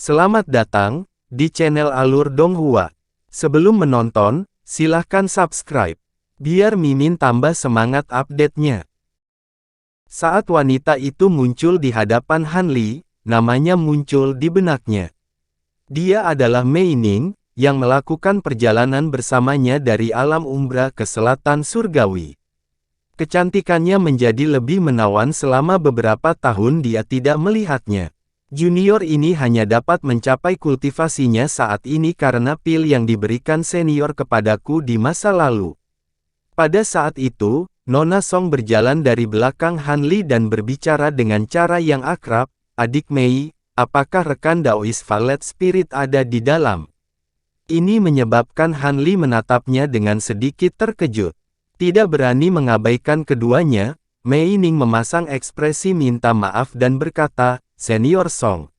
Selamat datang di channel Alur Donghua. Sebelum menonton, silahkan subscribe, biar Mimin tambah semangat update-nya. Saat wanita itu muncul di hadapan Han Li, namanya muncul di benaknya. Dia adalah Mei Ning, yang melakukan perjalanan bersamanya dari alam umbra ke selatan surgawi. Kecantikannya menjadi lebih menawan selama beberapa tahun dia tidak melihatnya. Junior ini hanya dapat mencapai kultivasinya saat ini karena pil yang diberikan senior kepadaku di masa lalu. Pada saat itu, Nona Song berjalan dari belakang Han Li dan berbicara dengan cara yang akrab, "Adik Mei, apakah rekan Daoist Valet Spirit ada di dalam?" Ini menyebabkan Han Li menatapnya dengan sedikit terkejut. Tidak berani mengabaikan keduanya, Mei Ning memasang ekspresi minta maaf dan berkata, "Senior Song,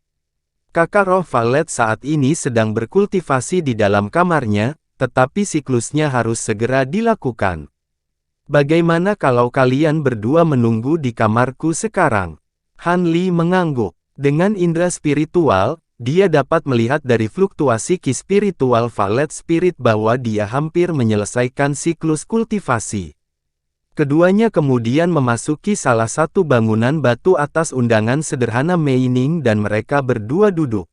kakak roh Valet saat ini sedang berkultivasi di dalam kamarnya, tetapi siklusnya harus segera dilakukan. Bagaimana kalau kalian berdua menunggu di kamarku sekarang?" Han Li mengangguk. Dengan indera spiritual, dia dapat melihat dari fluktuasi ki spiritual Valet Spirit bahwa dia hampir menyelesaikan siklus kultivasi. Keduanya kemudian memasuki salah satu bangunan batu atas undangan sederhana Mei Ning dan mereka berdua duduk.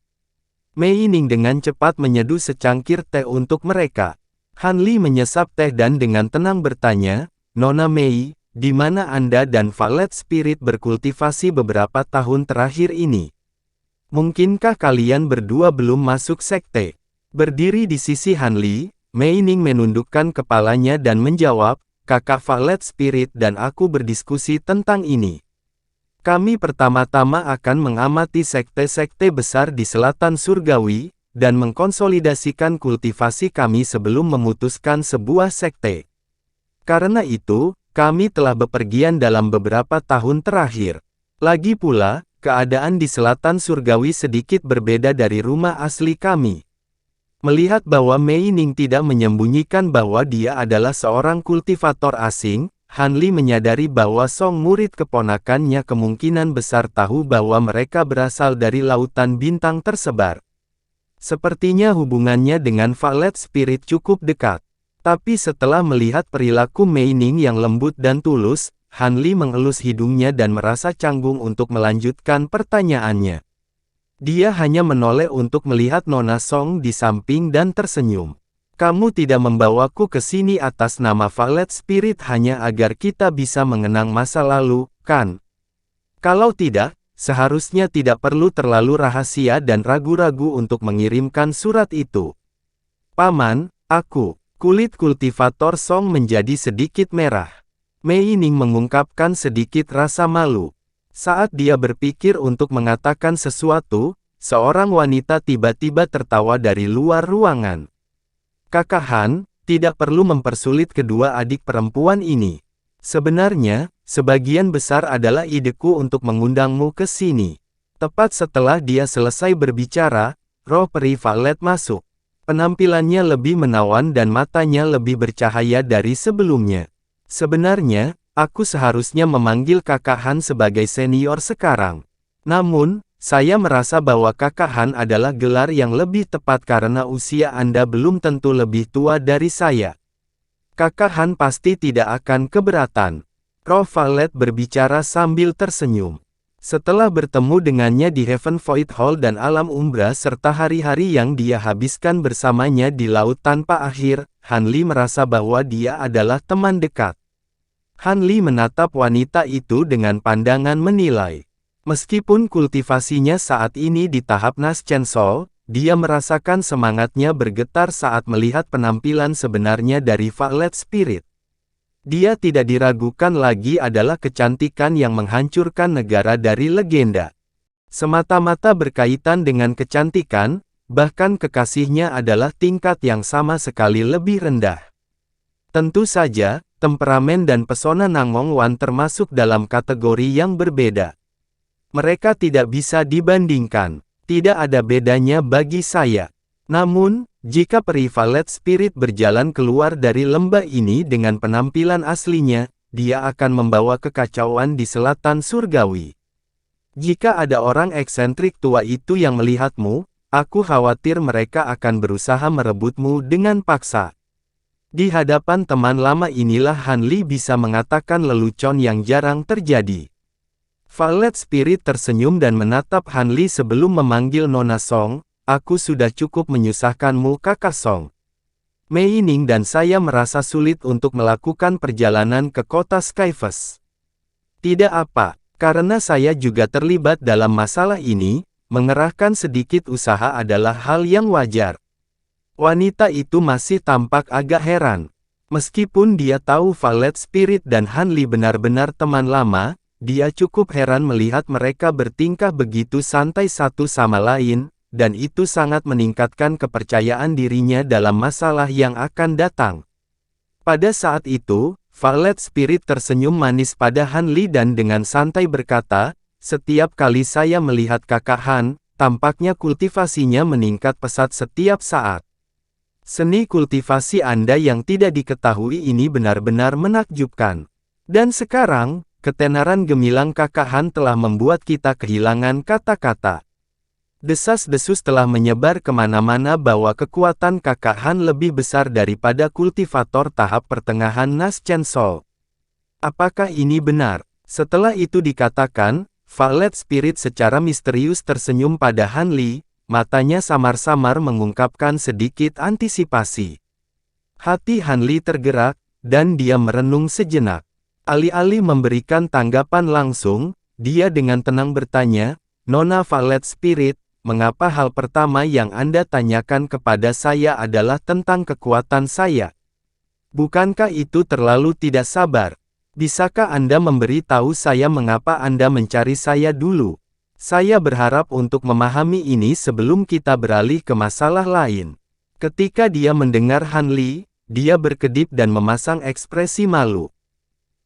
Mei Ning dengan cepat menyeduh secangkir teh untuk mereka. Han Li menyesap teh dan dengan tenang bertanya, "Nona Mei, di mana Anda dan Valet Spirit berkultivasi beberapa tahun terakhir ini? Mungkinkah kalian berdua belum masuk sekte?" Berdiri di sisi Han Li, Mei Ning menundukkan kepalanya dan menjawab, "Kakak Valet Spirit dan aku berdiskusi tentang ini. Kami pertama-tama akan mengamati sekte-sekte besar di selatan surgawi, dan mengkonsolidasikan kultivasi kami sebelum memutuskan sebuah sekte. Karena itu, kami telah bepergian dalam beberapa tahun terakhir. Lagi pula, keadaan di selatan surgawi sedikit berbeda dari rumah asli kami." Melihat bahwa Mei Ning tidak menyembunyikan bahwa dia adalah seorang kultivator asing, Han Li menyadari bahwa Song murid keponakannya kemungkinan besar tahu bahwa mereka berasal dari lautan bintang tersebar. Sepertinya hubungannya dengan Valet Spirit cukup dekat. Tapi setelah melihat perilaku Mei Ning yang lembut dan tulus, Han Li mengelus hidungnya dan merasa canggung untuk melanjutkan pertanyaannya. Dia hanya menoleh untuk melihat Nona Song di samping dan tersenyum. "Kamu tidak membawaku ke sini atas nama Valet Spirit hanya agar kita bisa mengenang masa lalu, kan? Kalau tidak, seharusnya tidak perlu terlalu rahasia dan ragu-ragu untuk mengirimkan surat itu." "Paman, kulit kultivator Song menjadi sedikit merah. Mei Ning mengungkapkan sedikit rasa malu. Saat dia berpikir untuk mengatakan sesuatu, seorang wanita tiba-tiba tertawa dari luar ruangan. "Kakak Han, tidak perlu mempersulit kedua adik perempuan ini. Sebenarnya, sebagian besar adalah ideku untuk mengundangmu ke sini." Tepat setelah dia selesai berbicara, roh peri Valet masuk. Penampilannya lebih menawan dan matanya lebih bercahaya dari sebelumnya. "Sebenarnya, aku seharusnya memanggil Kakak Han sebagai senior sekarang. Namun, saya merasa bahwa Kakak Han adalah gelar yang lebih tepat karena usia Anda belum tentu lebih tua dari saya. Kakak Han pasti tidak akan keberatan." Roh Valet berbicara sambil tersenyum. Setelah bertemu dengannya di Heaven Void Hall dan alam umbra serta hari-hari yang dia habiskan bersamanya di laut tanpa akhir, Han Li merasa bahwa dia adalah teman dekat. Han Li menatap wanita itu dengan pandangan menilai. Meskipun kultivasinya saat ini di tahap Naschensol, dia merasakan semangatnya bergetar saat melihat penampilan sebenarnya dari Valet Spirit. Dia tidak diragukan lagi adalah kecantikan yang menghancurkan negara dari legenda. Semata-mata berkaitan dengan kecantikan, bahkan kekasihnya adalah tingkat yang sama sekali lebih rendah. Tentu saja, temperamen dan pesona Nangong Wan termasuk dalam kategori yang berbeda. Mereka tidak bisa dibandingkan. Tidak ada bedanya bagi saya. Namun, jika peri Valet Spirit berjalan keluar dari lembah ini dengan penampilan aslinya, dia akan membawa kekacauan di selatan surgawi. Jika ada orang eksentrik tua itu yang melihatmu, Aku khawatir mereka akan berusaha merebutmu dengan paksa. Di hadapan teman lama inilah Han Li bisa mengatakan lelucon yang jarang terjadi. Violet Spirit tersenyum dan menatap Han Li sebelum memanggil Nona Song. Aku sudah cukup menyusahkanmu Kakak Song. Mei Ning dan saya merasa sulit untuk melakukan perjalanan ke kota Skyfest. Tidak apa, karena saya juga terlibat dalam masalah ini, mengerahkan sedikit usaha adalah hal yang wajar. Wanita itu masih tampak agak heran. Meskipun dia tahu Violet Spirit dan Han Li benar-benar teman lama, dia cukup heran melihat mereka bertingkah begitu santai satu sama lain, dan itu sangat meningkatkan kepercayaan dirinya dalam masalah yang akan datang. Pada saat itu, Violet Spirit tersenyum manis pada Han Li dan dengan santai berkata, "Setiap kali saya melihat Kakak Han, tampaknya kultivasinya meningkat pesat setiap saat. Seni kultivasi Anda yang tidak diketahui ini benar-benar menakjubkan. Dan sekarang, ketenaran gemilang Kakak Han telah membuat kita kehilangan kata-kata." Desas-desus telah menyebar kemana-mana bahwa kekuatan Kakak Han lebih besar daripada kultivator tahap pertengahan Nas Chen Sol. Apakah ini benar? Setelah itu dikatakan, Violet Spirit secara misterius tersenyum pada Han Li, matanya samar-samar mengungkapkan sedikit antisipasi. Hati Han Li tergerak, dan dia merenung sejenak. Alih-alih memberikan tanggapan langsung, dia dengan tenang bertanya, "Nona Violet Spirit, mengapa hal pertama yang Anda tanyakan kepada saya adalah tentang kekuatan saya? Bukankah itu terlalu tidak sabar? Bisakah Anda memberi tahu saya mengapa Anda mencari saya dulu? Saya berharap untuk memahami ini sebelum kita beralih ke masalah lain." Ketika dia mendengar Han Li, dia berkedip dan memasang ekspresi malu.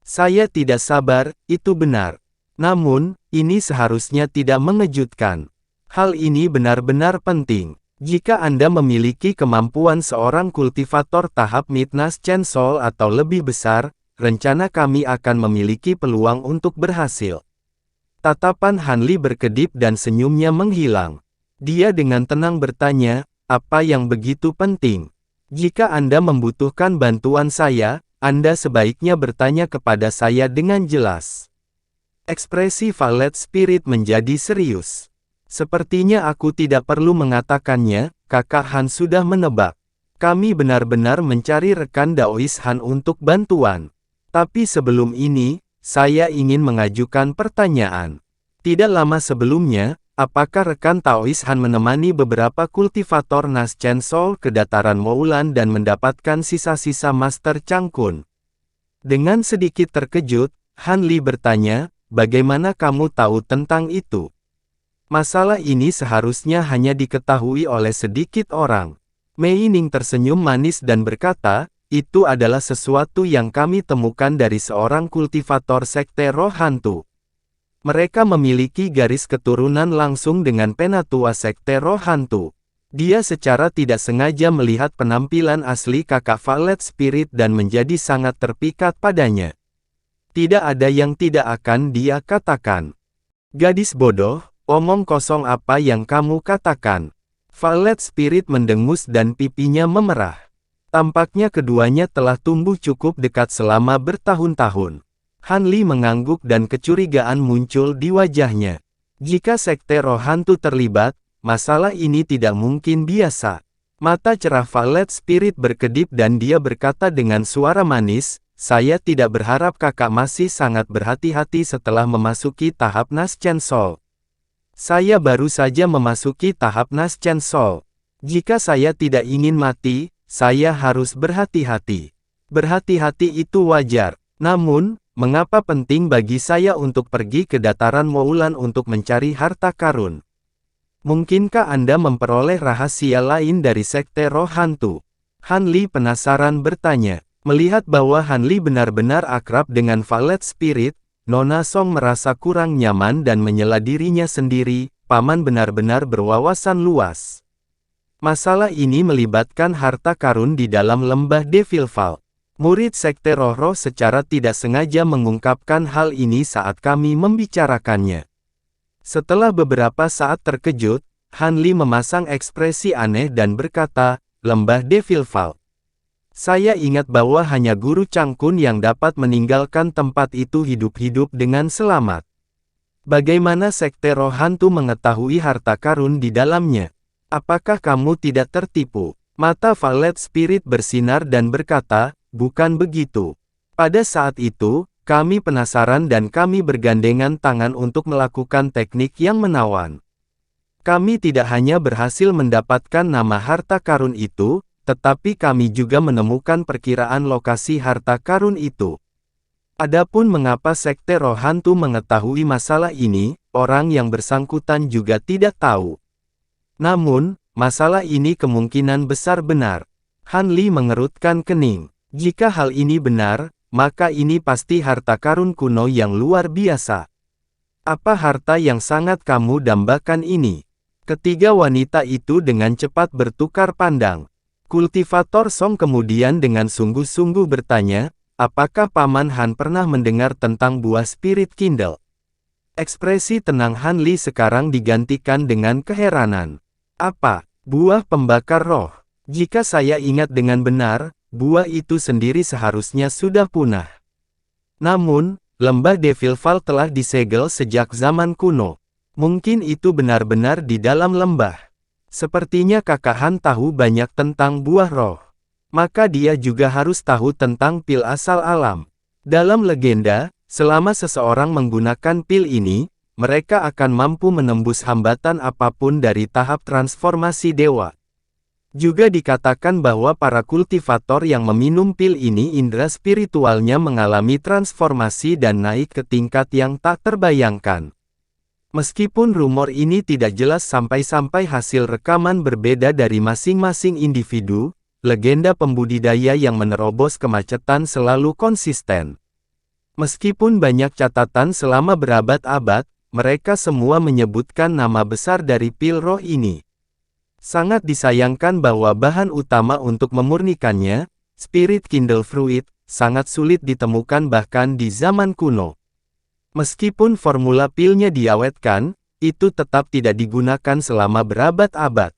"Saya tidak sabar, itu benar. Namun, ini seharusnya tidak mengejutkan. Hal ini benar-benar penting. Jika Anda memiliki kemampuan seorang kultivator tahap Midnas Chen Sol atau lebih besar, rencana kami akan memiliki peluang untuk berhasil." Tatapan Han Li berkedip dan senyumnya menghilang. Dia dengan tenang bertanya, "Apa yang begitu penting? Jika Anda membutuhkan bantuan saya, Anda sebaiknya bertanya kepada saya dengan jelas." Ekspresi Violet Spirit menjadi serius. "Sepertinya aku tidak perlu mengatakannya, Kakak Han sudah menebak. Kami benar-benar mencari rekan Daois Han untuk bantuan. Tapi sebelum ini, saya ingin mengajukan pertanyaan. Tidak lama sebelumnya, apakah rekan Daois Han menemani beberapa kultivator Nas Chen Sol ke dataran Moulan dan mendapatkan sisa-sisa Master Chang Kun?" Dengan sedikit terkejut, Han Li bertanya, "Bagaimana kamu tahu tentang itu? Masalah ini seharusnya hanya diketahui oleh sedikit orang." Mei Ning tersenyum manis dan berkata, "Itu adalah sesuatu yang kami temukan dari seorang kultivator sekte roh hantu. Mereka memiliki garis keturunan langsung dengan penatua sekte roh hantu. Dia secara tidak sengaja melihat penampilan asli Kakak Violet Spirit dan menjadi sangat terpikat padanya. Tidak ada yang tidak akan dia katakan." "Gadis bodoh, omong kosong apa yang kamu katakan?" Violet Spirit mendengus dan pipinya memerah. Tampaknya keduanya telah tumbuh cukup dekat selama bertahun-tahun. Han Li mengangguk dan kecurigaan muncul di wajahnya. Jika sekte roh hantu terlibat, masalah ini tidak mungkin biasa. Mata cerah Violet Spirit berkedip dan dia berkata dengan suara manis, "Saya tidak berharap Kakak masih sangat berhati-hati setelah memasuki tahap Nas Chen Sol. Saya baru saja memasuki tahap Nas Chen Sol. Jika saya tidak ingin mati, saya harus berhati-hati. Berhati-hati itu wajar. Namun, mengapa penting bagi saya untuk pergi ke dataran Moulan untuk mencari harta karun? Mungkinkah Anda memperoleh rahasia lain dari sekte roh hantu?" Han Li penasaran bertanya. Melihat bahwa Han Li benar-benar akrab dengan Violet Spirit, Nona Song merasa kurang nyaman dan menyela dirinya sendiri. Paman benar-benar berwawasan luas. Masalah ini melibatkan harta karun di dalam lembah Devilval. Murid sekte roh-roh secara tidak sengaja mengungkapkan hal ini saat kami membicarakannya. Setelah beberapa saat terkejut, Han Li memasang ekspresi aneh dan berkata, "Lembah Devil Vault. Saya ingat bahwa hanya Guru Changkun yang dapat meninggalkan tempat itu hidup-hidup dengan selamat. Bagaimana Sekte Roh Hantu mengetahui harta karun di dalamnya? Apakah kamu tidak tertipu?" Mata Violet Spirit bersinar dan berkata, "Bukan begitu. Pada saat itu, kami penasaran dan kami bergandengan tangan untuk melakukan teknik yang menawan. Kami tidak hanya berhasil mendapatkan nama harta karun itu, tetapi kami juga menemukan perkiraan lokasi harta karun itu. Adapun mengapa Sekte Roh Hantu mengetahui masalah ini, orang yang bersangkutan juga tidak tahu. Namun, masalah ini kemungkinan besar benar." Han Li mengerutkan kening. Jika hal ini benar, maka ini pasti harta karun kuno yang luar biasa. Apa harta yang sangat kamu dambakan ini? Ketiga wanita itu dengan cepat bertukar pandang. Kultivator Song kemudian dengan sungguh-sungguh bertanya, "Apakah Paman Han pernah mendengar tentang buah Spirit Kindle?" Ekspresi tenang Han Li sekarang digantikan dengan keheranan. "Apa? Buah pembakar roh? Jika saya ingat dengan benar, buah itu sendiri seharusnya sudah punah. Namun, lembah Devil Vault telah disegel sejak zaman kuno. Mungkin itu benar-benar di dalam lembah. Sepertinya Kakak Han tahu banyak tentang buah roh. Maka dia juga harus tahu tentang pil asal alam. Dalam legenda, selama seseorang menggunakan pil ini, mereka akan mampu menembus hambatan apapun dari tahap transformasi dewa. Juga dikatakan bahwa para kultivator yang meminum pil ini indera spiritualnya mengalami transformasi dan naik ke tingkat yang tak terbayangkan. Meskipun rumor ini tidak jelas sampai-sampai hasil rekaman berbeda dari masing-masing individu, legenda pembudidaya yang menerobos kemacetan selalu konsisten. Meskipun banyak catatan selama berabad-abad, mereka semua menyebutkan nama besar dari pil roh ini. Sangat disayangkan bahwa bahan utama untuk memurnikannya, Spirit Kindle Fruit, sangat sulit ditemukan bahkan di zaman kuno. Meskipun formula pilnya diawetkan, itu tetap tidak digunakan selama berabad-abad.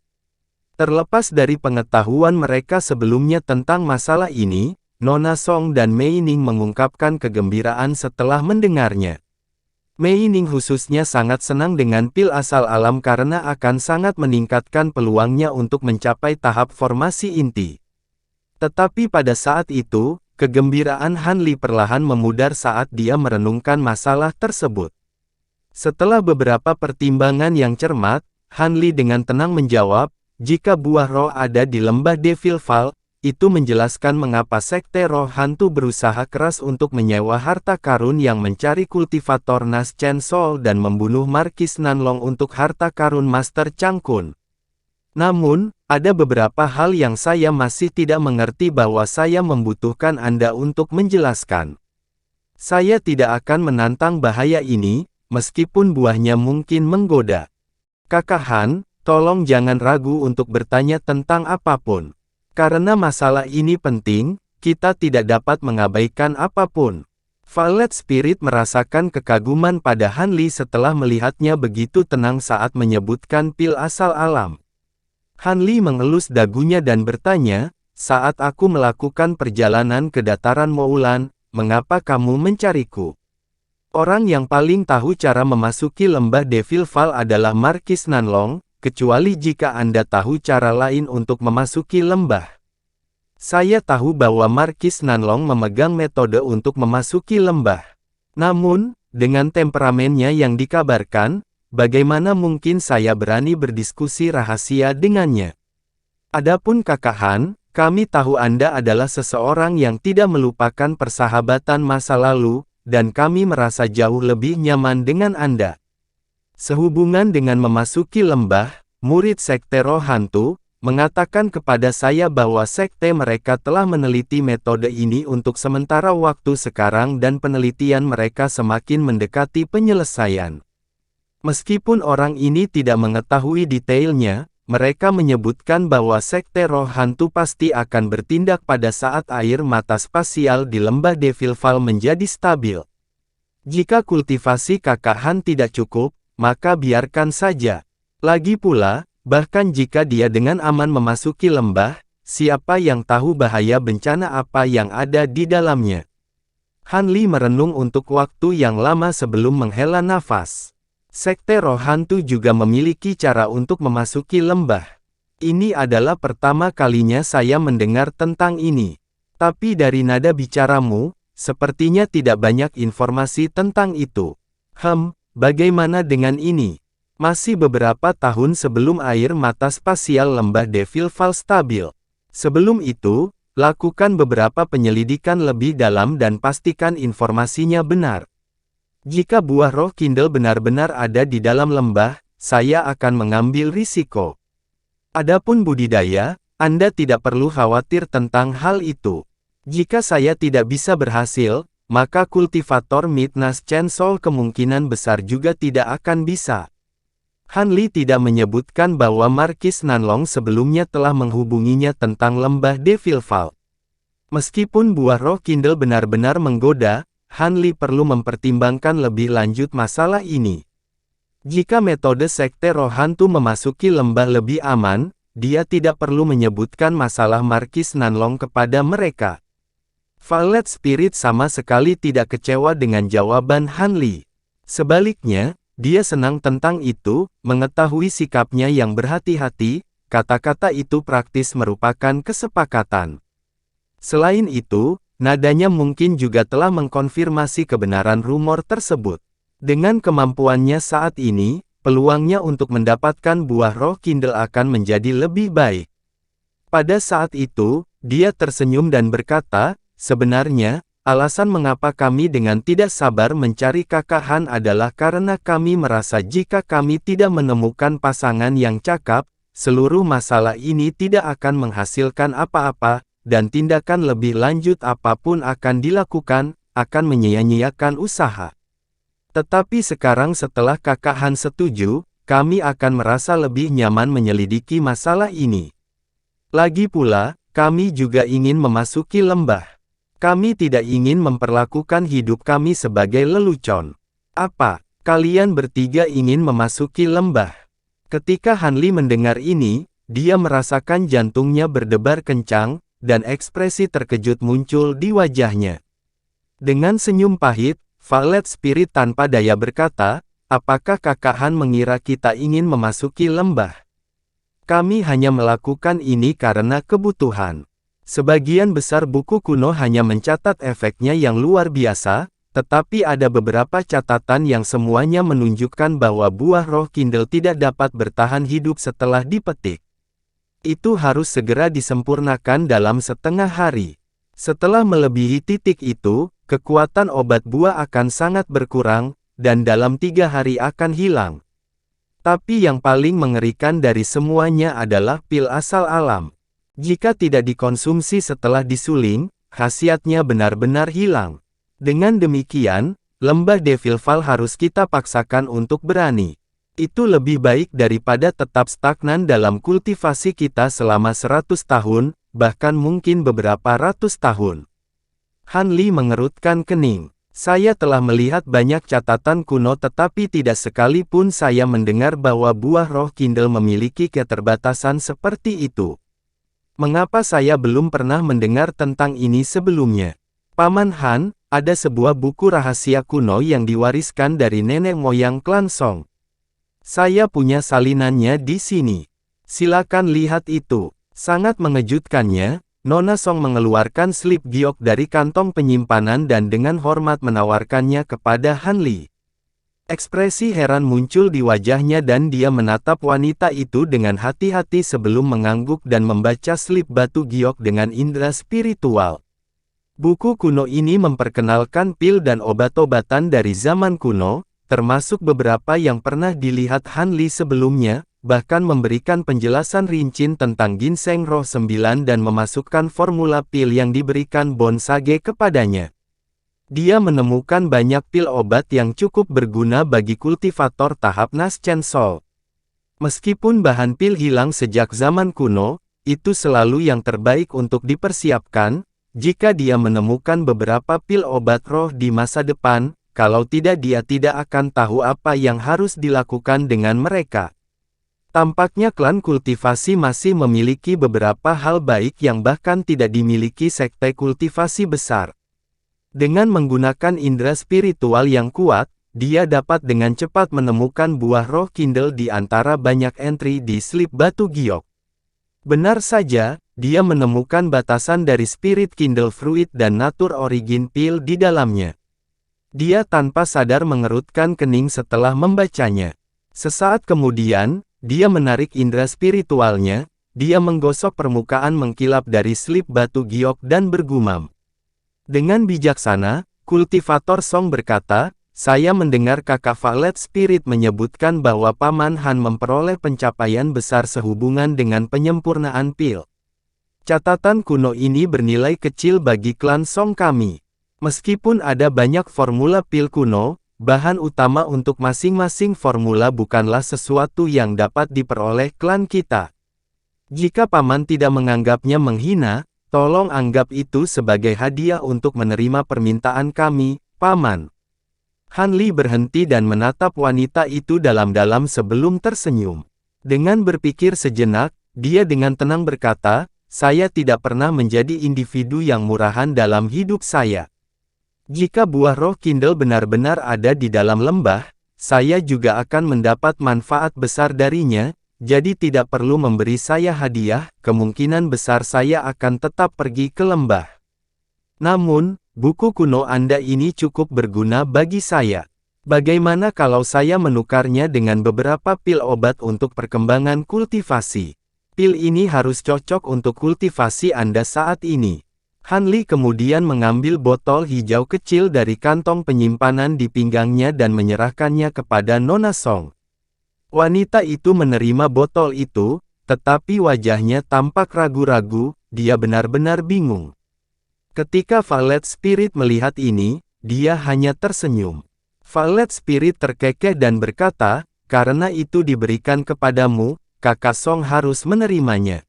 Terlepas dari pengetahuan mereka sebelumnya tentang masalah ini, Nona Song dan Mei Ning mengungkapkan kegembiraan setelah mendengarnya. Mei Ning khususnya sangat senang dengan pil asal alam karena akan sangat meningkatkan peluangnya untuk mencapai tahap formasi inti. Tetapi pada saat itu, kegembiraan Han Li perlahan memudar saat dia merenungkan masalah tersebut. Setelah beberapa pertimbangan yang cermat, Han Li dengan tenang menjawab, "Jika buah roh ada di lembah Devil Vault, itu menjelaskan mengapa Sekte Roh Hantu berusaha keras untuk menyewa harta karun yang mencari kultivator Nas Chen Sol dan membunuh Markis Nanlong untuk harta karun Master Changkun. Namun, ada beberapa hal yang saya masih tidak mengerti bahwa saya membutuhkan Anda untuk menjelaskan. Saya tidak akan menantang bahaya ini, meskipun buahnya mungkin menggoda. Kakak Han, tolong jangan ragu untuk bertanya tentang apapun. Karena masalah ini penting, kita tidak dapat mengabaikan apapun." Violet Spirit merasakan kekaguman pada Han Li setelah melihatnya begitu tenang saat menyebutkan pil asal alam. Han Li mengelus dagunya dan bertanya, "Saat aku melakukan perjalanan ke dataran Moulan, mengapa kamu mencariku?" Orang yang paling tahu cara memasuki lembah Devil Vault adalah Markis Nanlong, kecuali jika Anda tahu cara lain untuk memasuki lembah. Saya tahu bahwa Markis Nanlong memegang metode untuk memasuki lembah. Namun, dengan temperamennya yang dikabarkan, bagaimana mungkin saya berani berdiskusi rahasia dengannya? Adapun Kakak Han, kami tahu Anda adalah seseorang yang tidak melupakan persahabatan masa lalu, dan kami merasa jauh lebih nyaman dengan Anda. Sehubungan dengan memasuki lembah, murid Sekte Roh Hantu mengatakan kepada saya bahwa sekte mereka telah meneliti metode ini untuk sementara waktu sekarang dan penelitian mereka semakin mendekati penyelesaian. Meskipun orang ini tidak mengetahui detailnya, mereka menyebutkan bahwa Sekte Roh Hantu pasti akan bertindak pada saat air mata spasial di lembah Devil Vault menjadi stabil. Jika kultivasi Kakak Han tidak cukup, maka biarkan saja. Lagi pula, bahkan jika dia dengan aman memasuki lembah, siapa yang tahu bahaya bencana apa yang ada di dalamnya? Han Li merenung untuk waktu yang lama sebelum menghela nafas. Sekte Roh Hantu juga memiliki cara untuk memasuki lembah. Ini adalah pertama kalinya saya mendengar tentang ini. Tapi dari nada bicaramu, sepertinya tidak banyak informasi tentang itu. Bagaimana dengan ini? Masih beberapa tahun sebelum air mata spasial lembah Devil Fall stabil. Sebelum itu, lakukan beberapa penyelidikan lebih dalam dan pastikan informasinya benar. Jika buah roh Kindle benar-benar ada di dalam lembah, saya akan mengambil risiko. Adapun budidaya, Anda tidak perlu khawatir tentang hal itu. Jika saya tidak bisa berhasil, maka kultivator Midnas Chainsaw kemungkinan besar juga tidak akan bisa. Han Li tidak menyebutkan bahwa Markis Nanlong sebelumnya telah menghubunginya tentang lembah Devil Fall. Meskipun buah roh Kindle benar-benar menggoda, Han Li perlu mempertimbangkan lebih lanjut masalah ini. Jika metode sekte roh hantu memasuki lembah lebih aman, dia tidak perlu menyebutkan masalah Markis Nanlong kepada mereka. Violet Spirit sama sekali tidak kecewa dengan jawaban Han Li. Sebaliknya, dia senang tentang itu, mengetahui sikapnya yang berhati-hati, kata-kata itu praktis merupakan kesepakatan. Selain itu, nadanya mungkin juga telah mengkonfirmasi kebenaran rumor tersebut. Dengan kemampuannya saat ini, peluangnya untuk mendapatkan buah roh Kindle akan menjadi lebih baik. Pada saat itu, dia tersenyum dan berkata, sebenarnya, alasan mengapa kami dengan tidak sabar mencari kakak Han adalah karena kami merasa jika kami tidak menemukan pasangan yang cakap, seluruh masalah ini tidak akan menghasilkan apa-apa, dan tindakan lebih lanjut apapun akan dilakukan, akan menyia-nyiakan usaha. Tetapi sekarang setelah kakak Han setuju, kami akan merasa lebih nyaman menyelidiki masalah ini. Lagi pula, kami juga ingin memasuki lembah. Kami tidak ingin memperlakukan hidup kami sebagai lelucon. Apa, kalian bertiga ingin memasuki lembah? Ketika Han Li mendengar ini, dia merasakan jantungnya berdebar kencang, dan ekspresi terkejut muncul di wajahnya. Dengan senyum pahit, Violet Spirit tanpa daya berkata, apakah kakak Han mengira kita ingin memasuki lembah? Kami hanya melakukan ini karena kebutuhan. Sebagian besar buku kuno hanya mencatat efeknya yang luar biasa, tetapi ada beberapa catatan yang semuanya menunjukkan bahwa buah roh Kindle tidak dapat bertahan hidup setelah dipetik. Itu harus segera disempurnakan dalam setengah hari. Setelah melebihi titik itu, kekuatan obat buah akan sangat berkurang, dan dalam 3 hari akan hilang. Tapi yang paling mengerikan dari semuanya adalah pil asal alam. Jika tidak dikonsumsi setelah disuling, khasiatnya benar-benar hilang. Dengan demikian, lembah Devil Fall harus kita paksakan untuk berani. Itu lebih baik daripada tetap stagnan dalam kultivasi kita selama 100 tahun, bahkan mungkin beberapa ratus tahun. Han Li mengerutkan kening. Saya telah melihat banyak catatan kuno tetapi tidak sekalipun saya mendengar bahwa buah roh Kindle memiliki keterbatasan seperti itu. Mengapa saya belum pernah mendengar tentang ini sebelumnya? Paman Han, ada sebuah buku rahasia kuno yang diwariskan dari nenek moyang klan Song. Saya punya salinannya di sini. Silakan lihat itu. Sangat mengejutkannya, Nona Song mengeluarkan slip giok dari kantong penyimpanan dan dengan hormat menawarkannya kepada Han Li. Ekspresi heran muncul di wajahnya dan dia menatap wanita itu dengan hati-hati sebelum mengangguk dan membaca slip batu giok dengan indera spiritual. Buku kuno ini memperkenalkan pil dan obat-obatan dari zaman kuno, termasuk beberapa yang pernah dilihat Han Li sebelumnya, bahkan memberikan penjelasan rinci tentang ginseng roh 9 dan memasukkan formula pil yang diberikan Bonsage kepadanya. Dia menemukan banyak pil obat yang cukup berguna bagi kultivator tahap Nas Chainsaw. Meskipun bahan pil hilang sejak zaman kuno, itu selalu yang terbaik untuk dipersiapkan, jika dia menemukan beberapa pil obat roh di masa depan, kalau tidak dia tidak akan tahu apa yang harus dilakukan dengan mereka. Tampaknya klan kultivasi masih memiliki beberapa hal baik yang bahkan tidak dimiliki sekte kultivasi besar. Dengan menggunakan indera spiritual yang kuat, dia dapat dengan cepat menemukan buah roh Kindle di antara banyak entry di slip batu giok. Benar saja, dia menemukan batasan dari Spirit Kindle Fruit dan Nature Origin Pil di dalamnya. Dia tanpa sadar mengerutkan kening setelah membacanya. Sesaat kemudian, dia menarik indera spiritualnya, dia menggosok permukaan mengkilap dari slip batu giok dan bergumam. Dengan bijaksana, kultivator Song berkata, saya mendengar kakak Violet Spirit menyebutkan bahwa Paman Han memperoleh pencapaian besar sehubungan dengan penyempurnaan pil. Catatan kuno ini bernilai kecil bagi klan Song kami. Meskipun ada banyak formula pil kuno, bahan utama untuk masing-masing formula bukanlah sesuatu yang dapat diperoleh klan kita. Jika Paman tidak menganggapnya menghina, tolong anggap itu sebagai hadiah untuk menerima permintaan kami, Paman. Han Li berhenti dan menatap wanita itu dalam-dalam sebelum tersenyum. Dengan berpikir sejenak, dia dengan tenang berkata, saya tidak pernah menjadi individu yang murahan dalam hidup saya. Jika buah roh Kindle benar-benar ada di dalam lembah, saya juga akan mendapat manfaat besar darinya, jadi tidak perlu memberi saya hadiah, kemungkinan besar saya akan tetap pergi ke lembah. Namun, buku kuno Anda ini cukup berguna bagi saya. Bagaimana kalau saya menukarnya dengan beberapa pil obat untuk perkembangan kultivasi? Pil ini harus cocok untuk kultivasi Anda saat ini. Han Li kemudian mengambil botol hijau kecil dari kantong penyimpanan di pinggangnya dan menyerahkannya kepada Nona Song. Wanita itu menerima botol itu, tetapi wajahnya tampak ragu-ragu, dia benar-benar bingung. Ketika Violet Spirit melihat ini, dia hanya tersenyum. Violet Spirit terkekeh dan berkata, karena itu diberikan kepadamu, kakak Song harus menerimanya.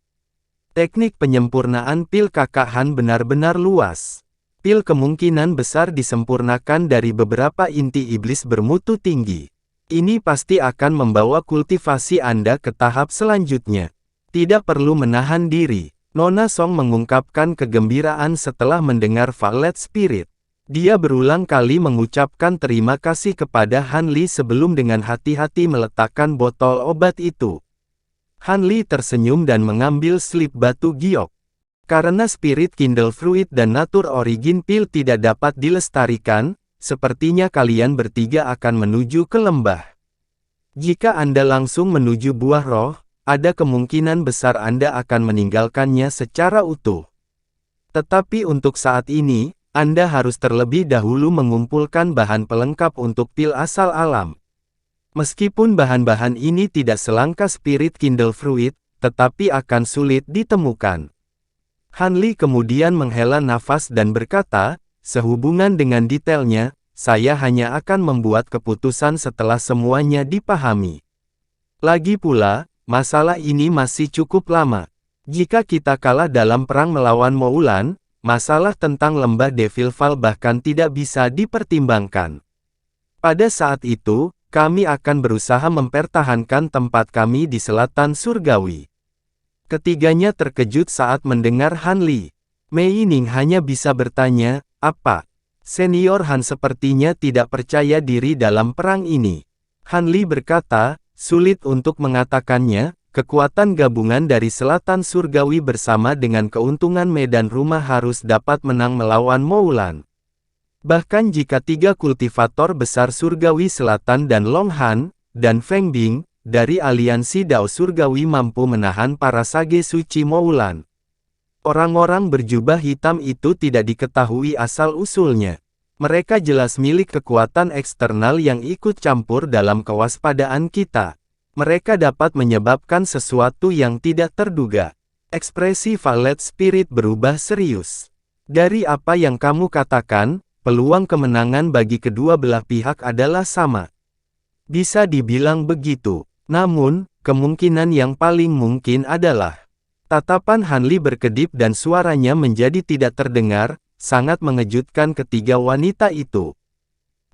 Teknik penyempurnaan pil kakak Han benar-benar luas. Pil kemungkinan besar disempurnakan dari beberapa inti iblis bermutu tinggi. Ini pasti akan membawa kultivasi Anda ke tahap selanjutnya. Tidak perlu menahan diri. Nona Song mengungkapkan kegembiraan setelah mendengar Violet Spirit. Dia berulang kali mengucapkan terima kasih kepada Han Li sebelum dengan hati-hati meletakkan botol obat itu. Han Li tersenyum dan mengambil slip batu giok. Karena Spirit Kindle Fruit dan Nature Origin Pil tidak dapat dilestarikan, sepertinya kalian bertiga akan menuju ke lembah. Jika Anda langsung menuju buah roh, ada kemungkinan besar Anda akan meninggalkannya secara utuh. Tetapi untuk saat ini, Anda harus terlebih dahulu mengumpulkan bahan pelengkap untuk pil asal alam. Meskipun bahan-bahan ini tidak selangkah Spirit Kindle Fruit, tetapi akan sulit ditemukan. Han Li kemudian menghela nafas dan berkata, sehubungan dengan detailnya, saya hanya akan membuat keputusan setelah semuanya dipahami. Lagi pula, masalah ini masih cukup lama. Jika kita kalah dalam perang melawan Moulan, masalah tentang lembah Devil Val bahkan tidak bisa dipertimbangkan. Pada saat itu, kami akan berusaha mempertahankan tempat kami di selatan surgawi. Ketiganya terkejut saat mendengar Han Li. Mei Yining hanya bisa bertanya, apa? Senior Han sepertinya tidak percaya diri dalam perang ini. Han Li berkata, sulit untuk mengatakannya, kekuatan gabungan dari selatan surgawi bersama dengan keuntungan medan rumah harus dapat menang melawan Moulan. Bahkan jika tiga kultivator besar surgawi selatan dan Long Han, dan Feng Bing, dari aliansi Dao surgawi mampu menahan para sage suci Moulan. Orang-orang berjubah hitam itu tidak diketahui asal-usulnya. Mereka jelas milik kekuatan eksternal yang ikut campur dalam kewaspadaan kita. Mereka dapat menyebabkan sesuatu yang tidak terduga. Ekspresi Violet Spirit berubah serius. Dari apa yang kamu katakan, peluang kemenangan bagi kedua belah pihak adalah sama. Bisa dibilang begitu. Namun, kemungkinan yang paling mungkin adalah. Tatapan Han Li berkedip dan suaranya menjadi tidak terdengar, sangat mengejutkan ketiga wanita itu.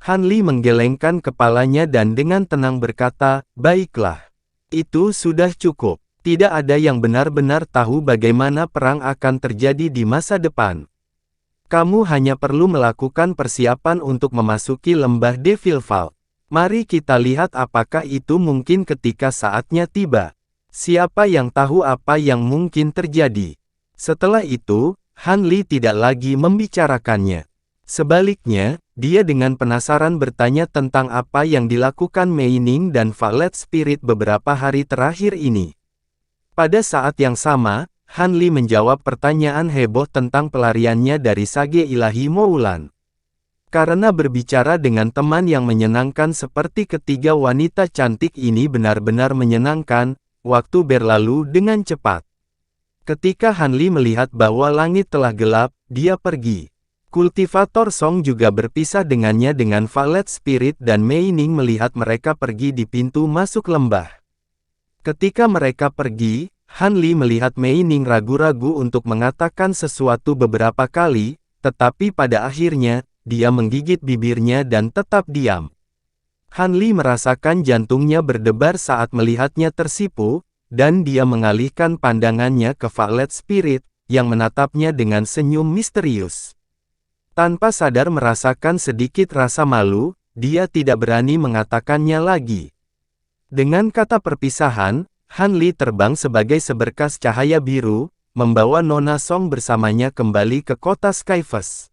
Han Li menggelengkan kepalanya dan dengan tenang berkata, baiklah. Itu sudah cukup. Tidak ada yang benar-benar tahu bagaimana perang akan terjadi di masa depan. Kamu hanya perlu melakukan persiapan untuk memasuki lembah Devil Vault. Mari kita lihat apakah itu mungkin ketika saatnya tiba. Siapa yang tahu apa yang mungkin terjadi? Setelah itu, Han Li tidak lagi membicarakannya. Sebaliknya, dia dengan penasaran bertanya tentang apa yang dilakukan Mei Ning dan Violet Spirit beberapa hari terakhir ini. Pada saat yang sama, Han Li menjawab pertanyaan heboh tentang pelariannya dari Sage Ilahi Moulan. Karena berbicara dengan teman yang menyenangkan seperti ketiga wanita cantik ini benar-benar menyenangkan, waktu berlalu dengan cepat. Ketika Han Li melihat bahwa langit telah gelap, dia pergi. Kultivator Song juga berpisah dengannya dengan Violet Spirit dan Mei Ning melihat mereka pergi di pintu masuk lembah. Ketika mereka pergi, Han Li melihat Mei Ning ragu-ragu untuk mengatakan sesuatu beberapa kali, tetapi pada akhirnya, dia menggigit bibirnya dan tetap diam. Han Li merasakan jantungnya berdebar saat melihatnya tersipu, dan dia mengalihkan pandangannya ke Violet Spirit, yang menatapnya dengan senyum misterius. Tanpa sadar merasakan sedikit rasa malu, dia tidak berani mengatakannya lagi. Dengan kata perpisahan, Han Li terbang sebagai seberkas cahaya biru, membawa Nona Song bersamanya kembali ke kota Skyfest.